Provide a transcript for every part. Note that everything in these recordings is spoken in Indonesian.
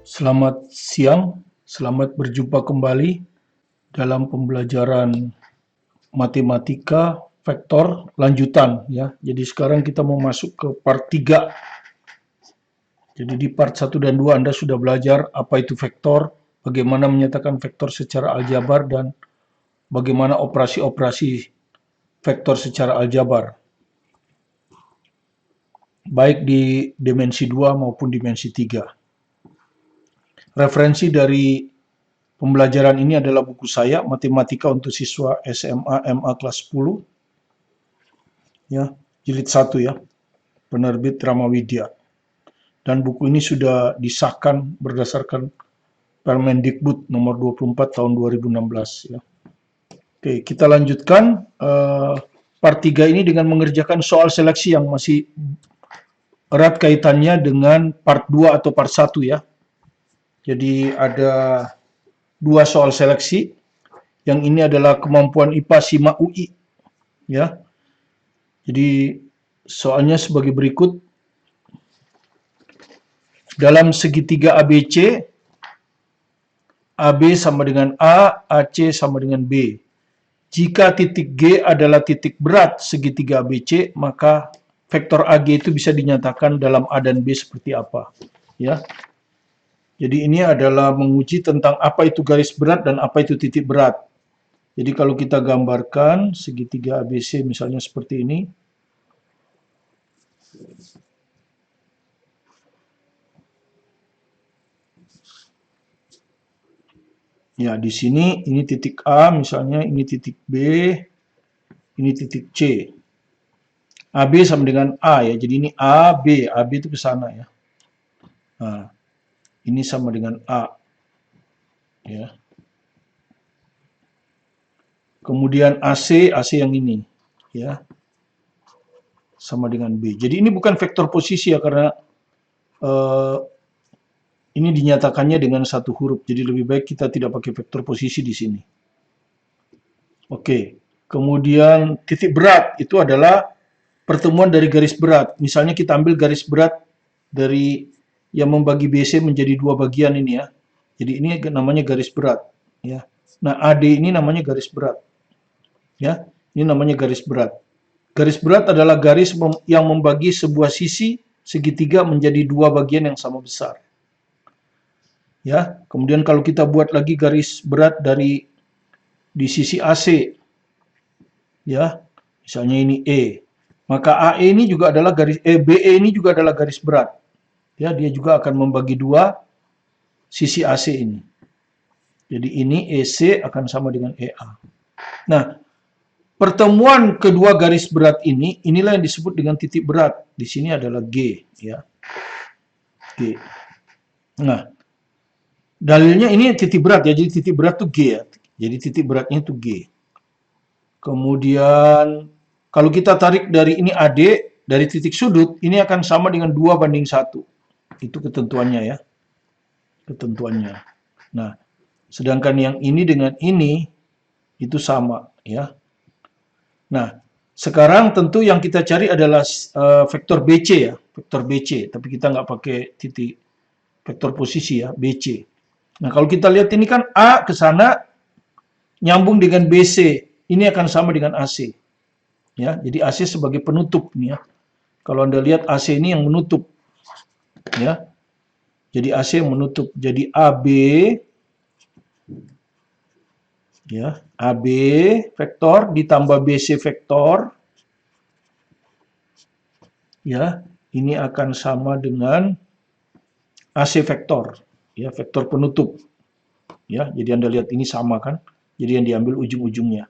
Selamat siang, selamat berjumpa kembali dalam pembelajaran matematika vektor lanjutan ya. Jadi sekarang kita mau masuk ke part 3. Jadi di part 1 dan 2 Anda sudah belajar apa itu vektor, bagaimana menyatakan vektor secara aljabar dan bagaimana operasi-operasi vektor secara aljabar. Baik di dimensi 2 maupun dimensi 3. Referensi dari pembelajaran ini adalah buku saya, Matematika untuk Siswa SMA MA kelas 10, ya, jilid 1 ya, penerbit Ramawidya. Dan buku ini sudah disahkan berdasarkan Permendikbud nomor 24 tahun 2016 ya. Oke, kita lanjutkan part 3 ini dengan mengerjakan soal seleksi yang masih erat kaitannya dengan part 2 atau part 1 ya. Jadi ada 2 soal seleksi. Yang ini adalah kemampuan IPA SIMA UI ya. Jadi soalnya sebagai berikut. Dalam segitiga ABC, AB sama dengan A, AC sama dengan B. Jika titik G adalah titik berat segitiga ABC, maka vektor AG itu bisa dinyatakan dalam A dan B seperti apa. Ya. Jadi ini adalah menguji tentang apa itu garis berat dan apa itu titik berat. Jadi kalau kita gambarkan segitiga ABC misalnya seperti ini. Ya, di sini ini titik A, misalnya ini titik B, ini titik C. AB sama dengan A ya, jadi ini AB, AB itu ke sana ya. Nah, ini sama dengan A. Ya. Kemudian AC, AC yang ini ya. Sama dengan B. Jadi ini bukan vektor posisi ya, karena ini dinyatakannya dengan satu huruf, jadi lebih baik kita tidak pakai vektor posisi di sini. Oke, kemudian titik berat itu adalah pertemuan dari garis berat. Misalnya kita ambil garis berat dari yang membagi BC menjadi 2 bagian ini ya. Jadi ini namanya garis berat. Ya. Nah AD ini namanya garis berat. Ya, ini namanya garis berat. Garis berat adalah garis yang membagi sebuah sisi segitiga menjadi 2 bagian yang sama besar. Ya, kemudian kalau kita buat lagi garis berat dari di sisi AC, ya, misalnya ini E, maka AE ini juga adalah garis, BE ini juga adalah garis berat. Ya, dia juga akan membagi 2 sisi AC ini. Jadi ini EC akan sama dengan EA. Nah, pertemuan kedua garis berat ini, inilah yang disebut dengan titik berat. Di sini adalah G, ya. G. Nah, dalilnya ini titik berat ya, jadi titik berat itu G ya. Jadi titik beratnya itu G. Kemudian kalau kita tarik dari ini AD, dari titik sudut, ini akan sama dengan 2:1. Itu ketentuannya ya. Ketentuannya. Nah, sedangkan yang ini dengan ini, itu sama ya. Nah, sekarang tentu yang kita cari adalah vektor BC ya. Vektor BC, tapi kita nggak pakai titik vektor posisi ya, BC. Nah, kalau kita lihat ini kan A ke sana nyambung dengan BC. Ini akan sama dengan AC. Ya, jadi AC sebagai penutup nih ya. Kalau Anda lihat AC ini yang menutup. Ya. Jadi AC yang menutup. Jadi AB ya, AB vektor ditambah BC vektor. Ya, ini akan sama dengan AC vektor. Ya, vektor penutup. Ya, jadi Anda lihat ini sama kan? Jadi yang diambil ujung-ujungnya.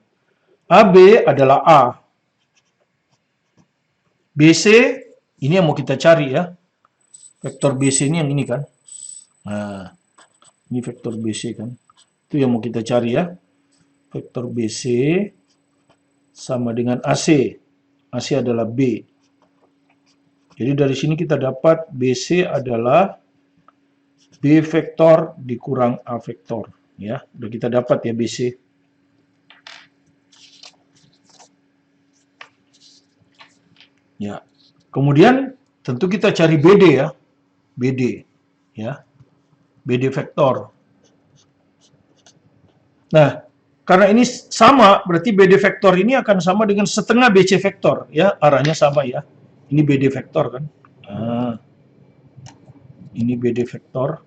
AB adalah A. BC, ini yang mau kita cari ya. Vektor BC ini yang ini kan. Nah, ini vektor BC kan. Itu yang mau kita cari ya. Vektor BC sama dengan AC. AC adalah B. Jadi dari sini kita dapat BC adalah B vektor dikurang A vektor. Ya, udah kita dapat ya BC. Ya. Kemudian tentu kita cari BD ya. BD ya. BD vektor. Nah, karena ini sama, berarti BD vektor ini akan sama dengan setengah BC vektor, ya, arahnya sama ya. Ini BD vektor kan. Nah, ini BD vektor.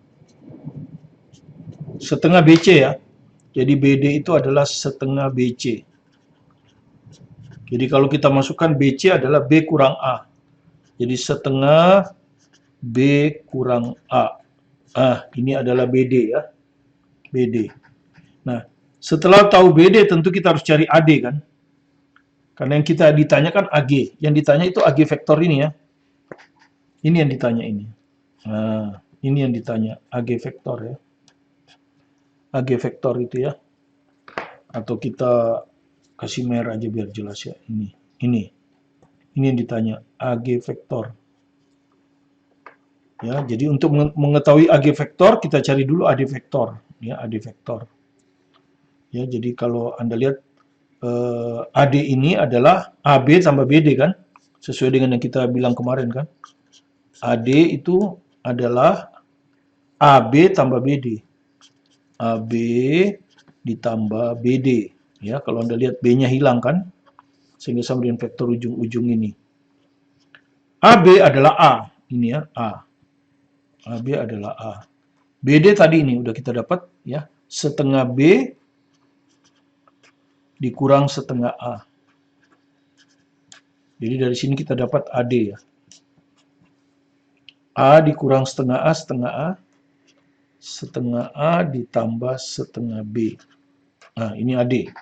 Setengah BC ya. Jadi BD itu adalah setengah BC. Jadi kalau kita masukkan BC adalah B kurang A. Jadi setengah B kurang A. Ini adalah BD ya. BD. Nah, setelah tahu BD tentu kita harus cari AD kan. Karena yang kita ditanyakan AG. Yang ditanya itu AG vektor ini ya. Ini yang ditanya ini. Nah, ini yang ditanya AG vektor ya. AG vektor itu ya. Atau kita kasih merah aja biar jelas ya. Ini yang ditanya AG vektor. Ya, jadi untuk mengetahui AG vektor kita cari dulu AD vektor. Ya, AD vektor. Ya, jadi kalau Anda lihat AD ini adalah AB tambah BD kan? Sesuai dengan yang kita bilang kemarin kan? AD itu adalah AB tambah BD. AB ditambah BD. Ya, kalau Anda lihat B-nya hilang kan? Sehingga sama dengan vektor ujung-ujung ini. AB adalah A. Ini ya, A. AB adalah A. BD tadi ini udah kita dapat ya. Setengah B dikurang setengah A. Jadi dari sini kita dapat AD ya. A dikurang setengah A, setengah A ditambah setengah B. Nah, ini AD.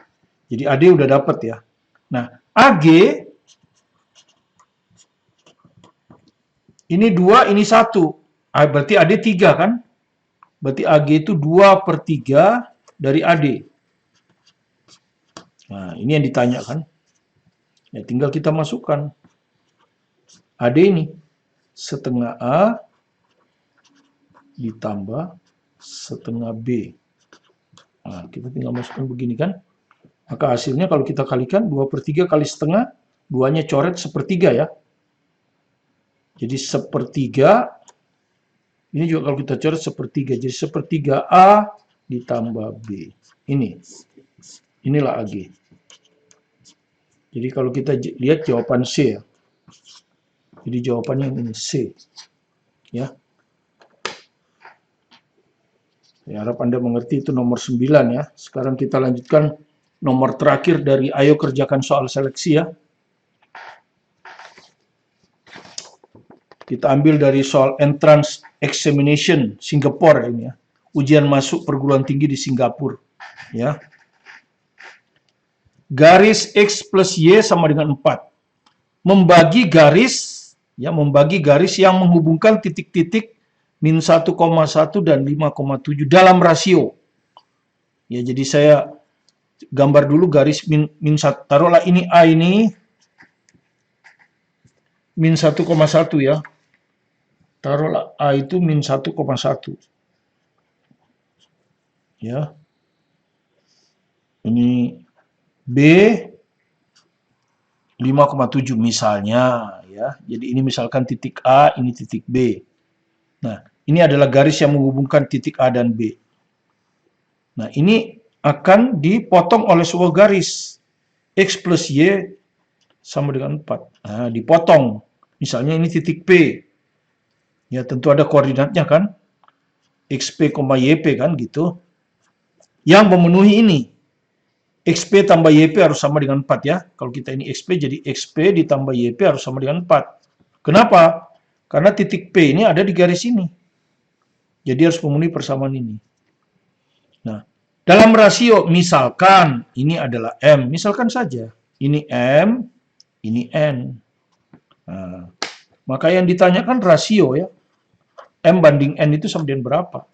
Jadi AD udah dapat ya. Nah, AG, ini 2, ini 1. Berarti AD 3 kan? Berarti AG itu 2/3 dari AD. Nah, ini yang ditanya kan. Ya, tinggal kita masukkan. AD ini setengah A ditambah setengah B. Nah, kita tinggal masukkan begini kan. Maka hasilnya kalau kita kalikan 2/3 kali setengah, 2-nya coret 1/3 ya. Jadi 1/3, ini juga kalau kita coret 1/3, jadi 1/3 A ditambah B. Inilah AG. Jadi kalau kita lihat jawaban C ya. Jadi jawabannya ini C. Ya. Saya harap Anda mengerti itu nomor 9 ya. Sekarang kita lanjutkan nomor terakhir dari ayo kerjakan soal seleksi ya. Kita ambil dari soal entrance examination Singapura ini ya. Ujian masuk perguruan tinggi di Singapura ya. Garis X plus Y sama dengan 4. Membagi garis yang menghubungkan titik-titik min 1,1 dan 5,7 dalam rasio. Ya, jadi saya gambar dulu garis min 1. Taruhlah ini A ini min 1,1 ya. Taruhlah A itu min 1,1. Ya. Ini B 5,7 misalnya ya. Jadi ini misalkan titik A, ini titik B. Nah, ini adalah garis yang menghubungkan titik A dan B. Nah, ini akan dipotong oleh sebuah garis. X plus Y sama dengan 4. Nah, dipotong. Misalnya ini titik P. Ya, tentu ada koordinatnya kan. XP, YP kan gitu. Yang memenuhi ini. XP tambah YP harus sama dengan 4 ya. Kalau kita ini XP, jadi XP ditambah YP harus sama dengan 4. Kenapa? Karena titik P ini ada di garis ini. Jadi harus memenuhi persamaan ini. Nah, dalam rasio, misalkan ini adalah M. Misalkan saja. Ini M, ini N. Nah, maka yang ditanyakan rasio ya. M banding N itu sama dengan berapa?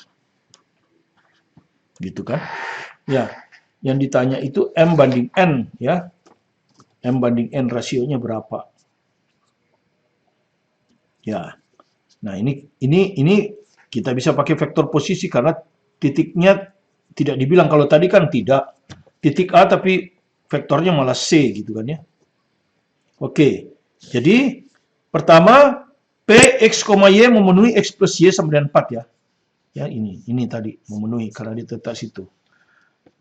Gitu kan? Ya. Yang ditanya itu M banding N ya. M banding N rasionya berapa? Ya. Nah, ini kita bisa pakai vektor posisi karena titiknya tidak dibilang. Kalau tadi kan tidak. Titik A tapi vektornya malah C gitu kan ya. Oke. Jadi pertama P, X, Y memenuhi X plus Y sama dengan 4 ya. Ya, ini tadi memenuhi karena dia terletak situ.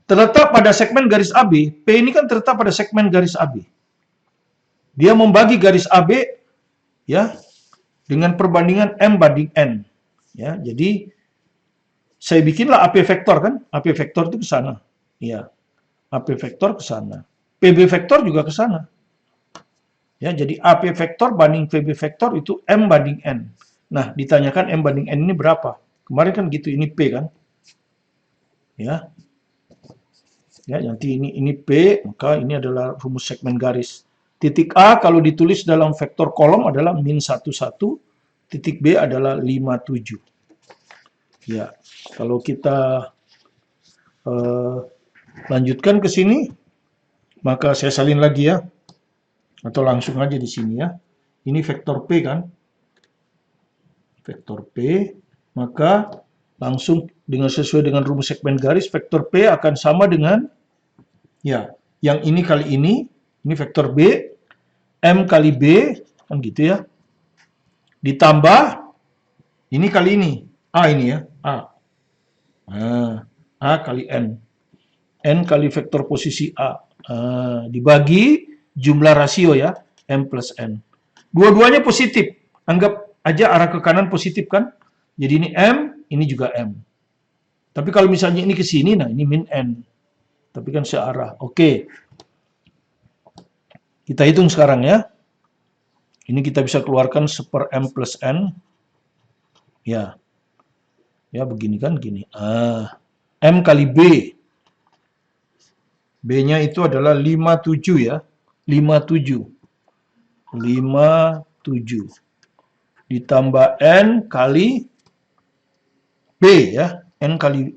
Terletak pada segmen garis AB, P ini kan terletak pada segmen garis AB. Dia membagi garis AB ya dengan perbandingan M banding N. Ya, jadi saya bikinlah AP vektor kan, AP vektor itu ke sana. Ya, AP vektor ke sana. PB vektor juga ke sana. Ya, jadi AP vektor banding PB vektor itu M banding N. Nah, ditanyakan M banding N ini berapa? Kemarin kan gitu, ini P kan. Ya. Ya, nanti ini P, maka ini adalah rumus segmen garis. Titik A kalau ditulis dalam vektor kolom adalah min 11, titik B adalah 57. Ya, kalau kita lanjutkan ke sini, maka saya salin lagi ya, atau langsung aja di sini ya. Ini vektor P kan, vektor P, maka langsung dengan sesuai dengan rumus segmen garis, vektor P akan sama dengan, ya, yang ini kali ini vektor B, M kali B, kan gitu ya, ditambah, ini kali ini, A ini ya, A. Nah, A kali N. N kali vektor posisi A. Dibagi jumlah rasio ya, M plus N. Dua-duanya positif. Anggap aja arah ke kanan positif kan. Jadi ini M, ini juga M. Tapi kalau misalnya ini ke sini, nah ini min N. Tapi kan searah. Oke. Kita hitung sekarang ya. Ini kita bisa keluarkan 1/M plus N. Ya. Ya begini kan, gini. M kali B. B-nya itu adalah 57 ya. 57. 57. Ditambah N kali B ya. N kali,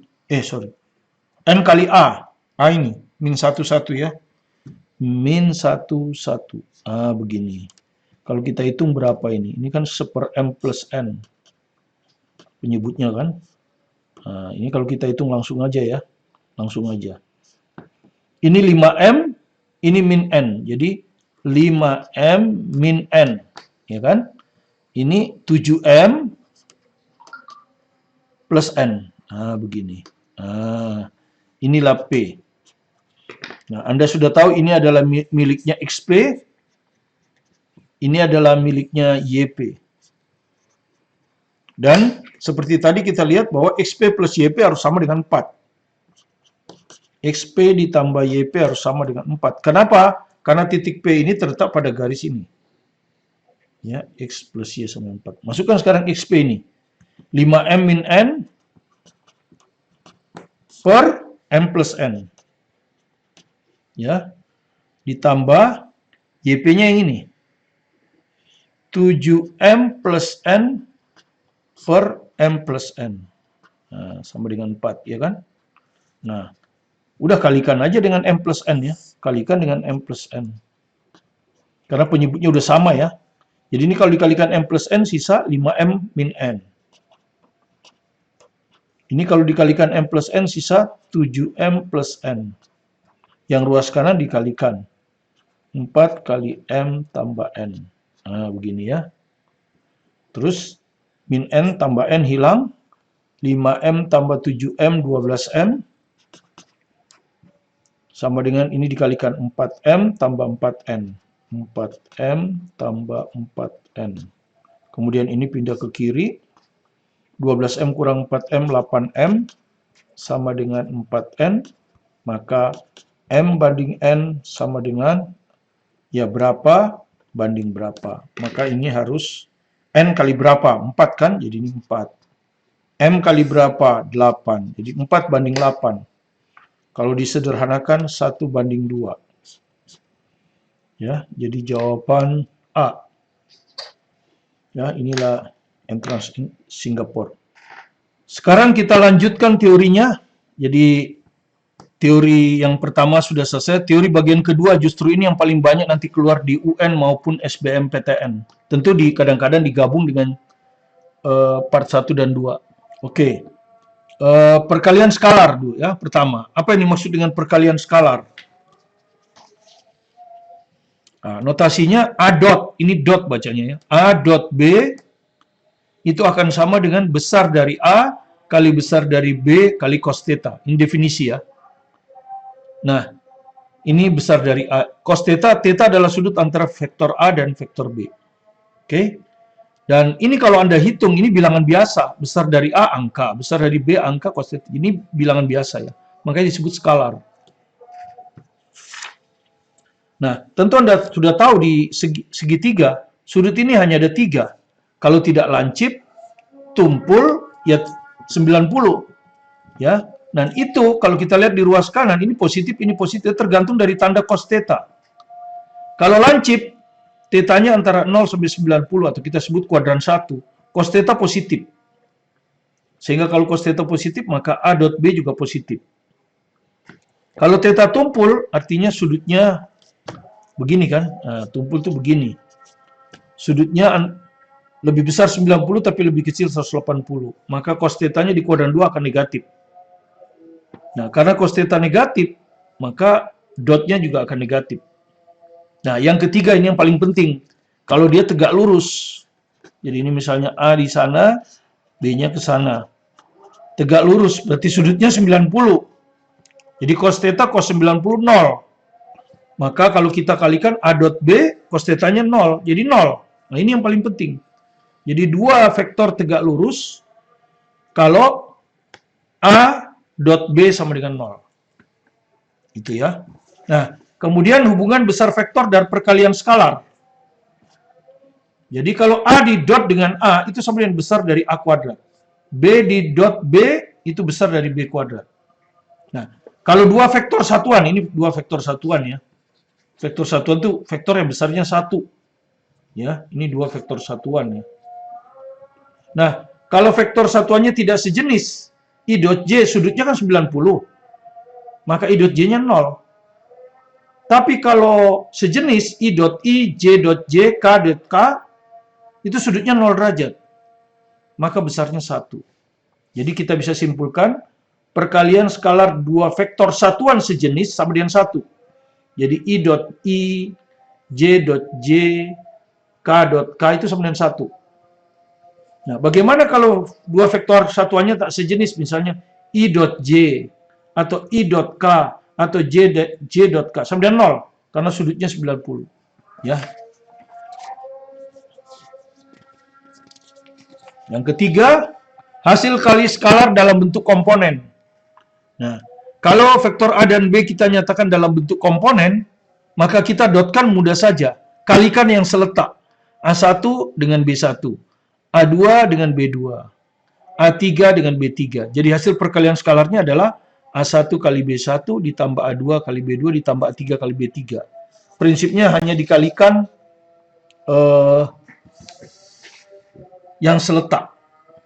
N kali A. A ini, min 11 ya. Min 11. Begini. Kalau kita hitung berapa ini? Ini kan 1/M plus N. Penyebutnya kan. Ini kalau kita hitung langsung aja ya. Langsung aja. Ini 5M, ini min N. Jadi 5M min N. Ya kan? Ini 7M plus N. Begini. Inilah P. Nah, Anda sudah tahu ini adalah miliknya XP. Ini adalah miliknya YP. Dan seperti tadi kita lihat bahwa XP plus YP harus sama dengan 4. XP ditambah YP harus sama dengan 4. Kenapa? Karena titik P ini terletak pada garis ini. Ya, X plus Y sama 4. Masukkan sekarang XP ini. 5M min N per M plus N. Ya. Ditambah YP-nya yang ini. 7M plus N per M plus N. Nah, sama dengan 4, ya kan? Nah, udah kalikan aja dengan M plus N ya. Kalikan dengan M plus N. Karena penyebutnya udah sama ya. Jadi ini kalau dikalikan M plus N, sisa 5M min N. Ini kalau dikalikan M plus N, sisa 7M plus N. Yang ruas kanan dikalikan. 4 kali M tambah N. Nah, begini ya. Terus, min N tambah N hilang. 5M tambah 7M, 12M. Sama dengan ini dikalikan 4M tambah 4N. 4M tambah 4N. Kemudian ini pindah ke kiri. 12M kurang 4M, 8M. Sama dengan 4N. Maka M banding N sama dengan, ya berapa banding berapa. Maka ini harus N kali berapa? 4 kan? Jadi ini 4. M kali berapa? 8. Jadi 4 banding 8. Kalau disederhanakan 1 banding 2. Ya, jadi jawaban A. Ya, inilah entrance Singapura. Sekarang kita lanjutkan teorinya. Jadi teori yang pertama sudah selesai. Teori bagian kedua justru ini yang paling banyak nanti keluar di UN maupun SBMPTN. Tentu kadang-kadang digabung dengan part 1 dan 2. Oke. Perkalian skalar dulu ya, pertama. Apa yang dimaksud dengan perkalian skalar? Notasinya A dot, ini dot bacanya ya. A dot B itu akan sama dengan besar dari A kali besar dari B kali cos theta. Ini definisi ya. Nah, ini besar dari A. Cos theta, theta adalah sudut antara vektor A dan vektor B. Oke. Dan ini kalau Anda hitung, ini bilangan biasa. Besar dari A angka, besar dari B angka, cos theta. Ini bilangan biasa ya. Makanya disebut skalar. Nah, tentu Anda sudah tahu di segitiga, sudut ini hanya ada 3. Kalau tidak lancip, tumpul, ya 90. Ya. Dan itu kalau kita lihat di ruas kanan, ini positif, tergantung dari tanda cos theta. Kalau lancip, tetanya antara 0 sampai 90 atau kita sebut kuadran 1. Cos theta positif. Sehingga kalau cos theta positif, maka A dot B juga positif. Kalau theta tumpul, artinya sudutnya begini kan. Nah, tumpul itu begini. Sudutnya lebih besar 90 tapi lebih kecil 180. Maka cos theta-nya di kuadran 2 akan negatif. Nah, karena cos theta negatif, maka dotnya juga akan negatif. Nah, yang ketiga ini yang paling penting. Kalau dia tegak lurus. Jadi ini misalnya A di sana, B-nya ke sana. Tegak lurus, berarti sudutnya 90. Jadi cos theta cos 90 0. Maka kalau kita kalikan A dot B, cos theta-nya 0. Jadi 0. Nah, ini yang paling penting. Jadi dua vektor tegak lurus kalau A dot B sama dengan 0. Itu ya. Nah, kemudian hubungan besar vektor dan perkalian skalar. Jadi kalau A di dot dengan A itu sama dengan besar dari A kuadrat. B di dot B itu besar dari B kuadrat. Nah, kalau dua vektor satuan, ini dua vektor satuan ya. Vektor satuan itu vektor yang besarnya 1. Ya, ini dua vektor satuan ya. Nah, kalau vektor satuannya tidak sejenis, I dot J sudutnya kan 90. Maka I dot J-nya 0. Tapi kalau sejenis I dot I, J dot J, K dot K, itu sudutnya 0 derajat. Maka besarnya 1. Jadi kita bisa simpulkan, perkalian skalar dua vektor satuan sejenis sama dengan 1. Jadi I dot I, J dot J, K dot K itu sama dengan 1. Nah, bagaimana kalau dua vektor satuannya tak sejenis, misalnya I dot J, atau I dot K, atau J dot K, sama dengan 0, karena sudutnya 90. Ya. Yang ketiga, hasil kali skalar dalam bentuk komponen. Nah, kalau vektor A dan B kita nyatakan dalam bentuk komponen, maka kita dotkan mudah saja. Kalikan yang seletak. A1 dengan B1. A2 dengan B2. A3 dengan B3. Jadi hasil perkalian skalarnya adalah A1 kali B1 ditambah A2 kali B2 ditambah A3 kali B3. Prinsipnya hanya dikalikan yang seletak.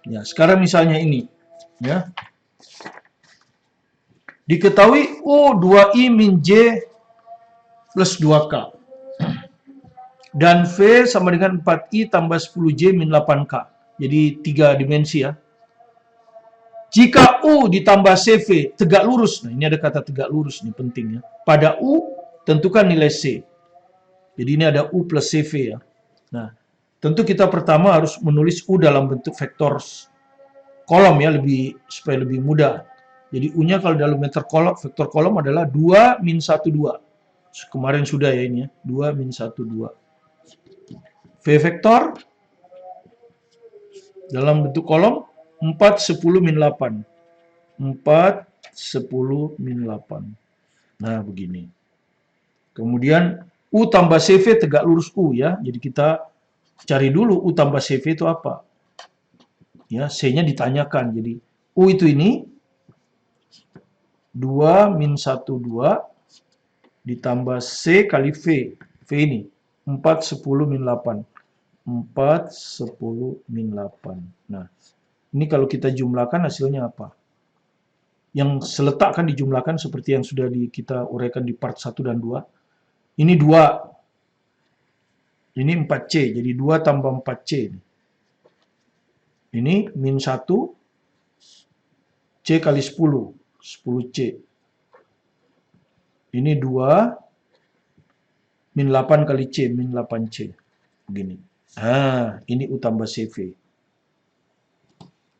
Ya, sekarang misalnya ini, ya. Diketahui U2I min J plus 2K. Dan V sama dengan 4I tambah 10J min 8K. Jadi 3 dimensi ya. Jika U ditambah CV tegak lurus, nah ini ada kata tegak lurus, ini penting ya. Pada U, tentukan nilai C. Jadi ini ada U plus CV ya. Nah, tentu kita pertama harus menulis U dalam bentuk vektor kolom ya, supaya lebih mudah. Jadi U-nya kalau dalam vektor kolom adalah 2 min 1, 2. Kemarin sudah ya ini ya, 2 min 1, 2. V vektor dalam bentuk kolom 4, 10, min 8. 4, 10, min 8. Nah, begini. Kemudian U tambah CV tegak lurus U ya. Jadi kita cari dulu U tambah CV itu apa. Ya, C-nya ditanyakan. Jadi U itu ini 2 min 1, 2 ditambah C kali V. V ini 4, 10, min 8. 4, 10, min 8. Nah, ini kalau kita jumlahkan hasilnya apa? Yang seletak kan dijumlahkan seperti yang sudah kita uraikan di part 1 dan 2. Ini 2. Ini 4C. Jadi 2 tambah 4C. Ini min 1. C kali 10. 10C. Ini 2. Min 8 kali C. Min 8C. Begini. Ini U tambah CV.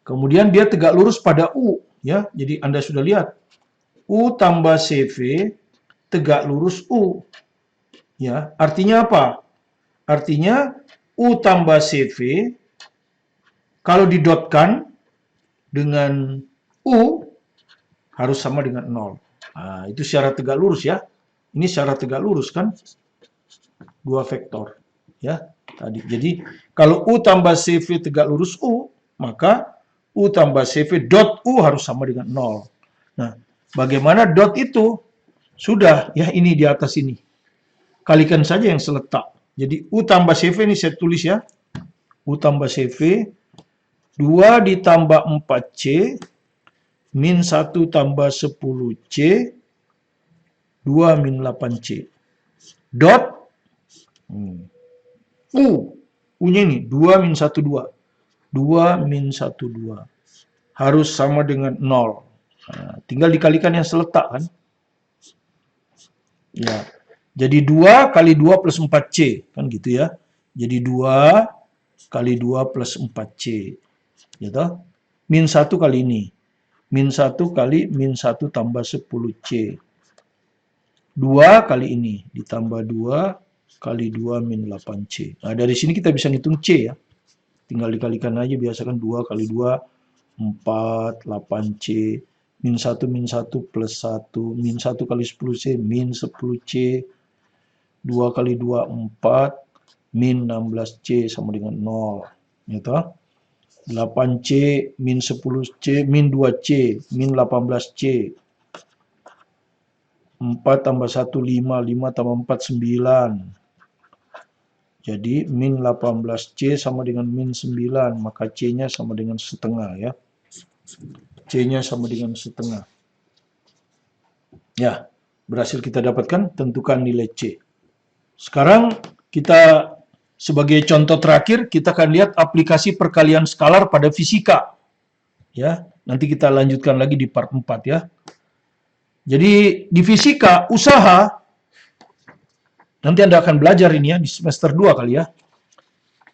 Kemudian dia tegak lurus pada U, ya. Jadi Anda sudah lihat. U tambah CV tegak lurus U. Ya, artinya apa? Artinya U tambah CV kalau didotkan dengan U harus sama dengan 0. Nah, itu secara tegak lurus ya. Ini secara tegak lurus kan? Dua vektor. Ya, tadi. Jadi, kalau U tambah CV tegak lurus U, maka U tambah CV dot U harus sama dengan 0. Nah, bagaimana dot itu? Sudah, ya ini di atas ini. Kalikan saja yang seletak. Jadi, U tambah CV ini saya tulis ya. U tambah CV 2 ditambah 4C min 1 tambah 10C 2 min 8C dot U. U-nya ini 2 min 1 2. 2 min 1 2. Harus sama dengan 0. Nah, tinggal dikalikan yang seletak kan. Ya. Jadi 2 kali 2 plus 4C kan gitu ya. Jadi 2 kali 2 plus 4C. Gitu. Min 1 kali ini. Min 1 kali min 1 tambah 10C. 2 kali ini. Ditambah 2 kali 2 min 8C. Nah, dari sini kita bisa ngitung C ya. Tinggal dikalikan aja. Biasa kan 2 kali 2, 4, 8C. Min 1 plus 1. Min 1 kali 10C, min 10C. 2 kali 2, 4. Min 16C sama dengan 0. Gitu. 8C min 10C min 2C min 18C. 4 tambah 1 5, 5 tambah 4 9. Jadi min 18C sama dengan min 9, maka C-nya sama dengan setengah ya. C-nya sama dengan setengah. Ya, berhasil kita dapatkan, tentukan nilai C. Sekarang kita sebagai contoh terakhir, kita akan lihat aplikasi perkalian skalar pada fisika. Ya, nanti kita lanjutkan lagi di part 4 ya. Jadi di fisika, usaha, nanti Anda akan belajar ini ya, di semester 2 kali ya.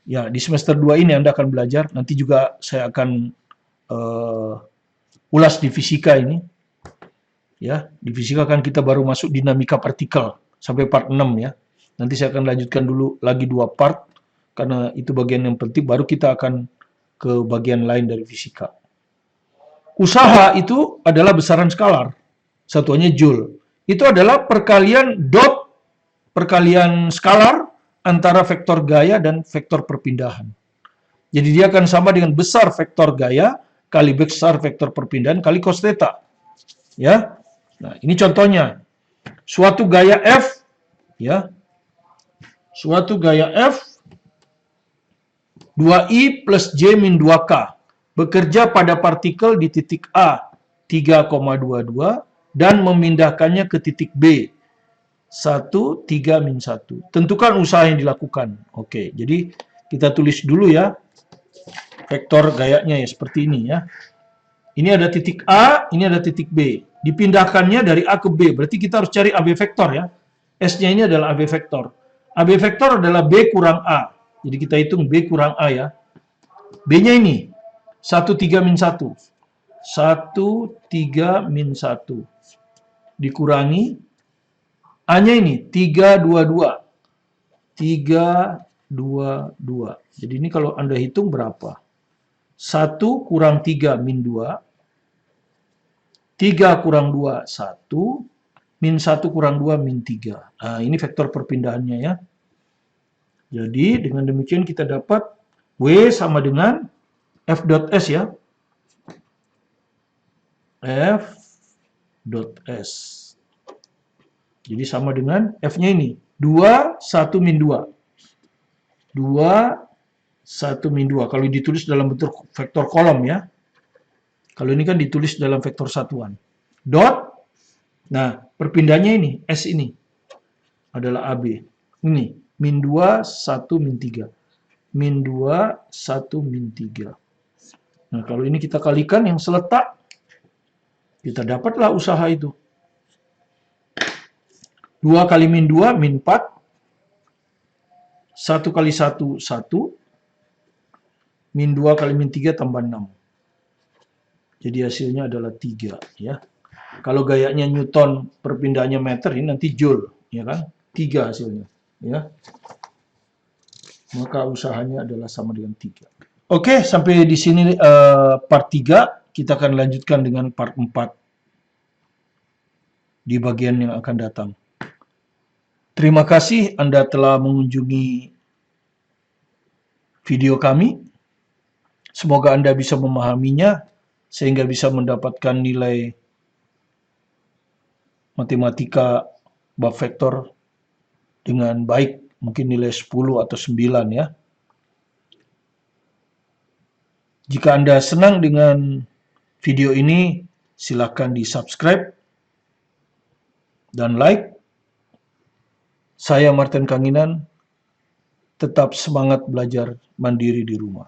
Ya, di semester 2 ini Anda akan belajar, nanti juga saya akan ulas di fisika ini. Ya, di fisika kan kita baru masuk dinamika partikel, sampai part 6 ya. Nanti saya akan lanjutkan dulu lagi 2 part, karena itu bagian yang penting, baru kita akan ke bagian lain dari fisika. Usaha itu adalah besaran skalar, satuannya joule. Itu adalah perkalian skalar antara vektor gaya dan vektor perpindahan. Jadi dia akan sama dengan besar vektor gaya kali besar vektor perpindahan kali cos theta. Ya. Nah, ini contohnya. Suatu gaya F ya. Suatu gaya F 2i plus j min 2k bekerja pada partikel di titik A 3,22 dan memindahkannya ke titik B 1, 3, min 1. Tentukan usaha yang dilakukan. Oke, jadi kita tulis dulu ya vektor gayanya ya seperti ini ya. Ini ada titik A, ini ada titik B. Dipindahkannya dari A ke B, berarti kita harus cari AB vektor ya. S-nya ini adalah AB vektor. AB vektor adalah B kurang A. Jadi kita hitung B kurang A ya. B-nya ini 1, 3, min 1. 1, 3, min 1. Dikurangi A-nya ini 3, 2, 2. 3, 2, 2. Jadi ini kalau Anda hitung berapa? 1 kurang 3, min 2. 3 kurang 2, 1. Min 1 kurang 2, min 3. Nah, ini vektor perpindahannya ya. Jadi, dengan demikian kita dapat W sama dengan F dot S ya. F dot S. Jadi sama dengan F-nya ini. 2, 1, min 2. 2, 1, min 2. Kalau ditulis dalam bentuk vektor kolom ya. Kalau ini kan ditulis dalam vektor satuan. Dot. Nah, perpindahannya ini. S ini. Adalah AB. Ini. Min 2, 1, min 3. Min 2, 1, min 3. Nah, kalau ini kita kalikan yang seletak. Kita dapatlah usaha itu. 2 kali min 2, min 4. 1 kali 1, 1. Min 2 kali min 3 tambah 6. Jadi hasilnya adalah 3 ya. Kalau gayanya Newton, perpindahannya meter, ini nanti Joule, ya kan? 3 hasilnya, ya. Maka usahanya adalah sama dengan 3. Oke, sampai di sini part 3. Kita akan lanjutkan dengan part 4 di bagian yang akan datang. Terima kasih Anda telah mengunjungi video kami. Semoga Anda bisa memahaminya sehingga bisa mendapatkan nilai matematika bab vektor dengan baik, mungkin nilai 10 atau 9 ya. Jika Anda senang dengan video ini, silakan di-subscribe dan like. Saya Martin Kanginan, tetap semangat belajar mandiri di rumah.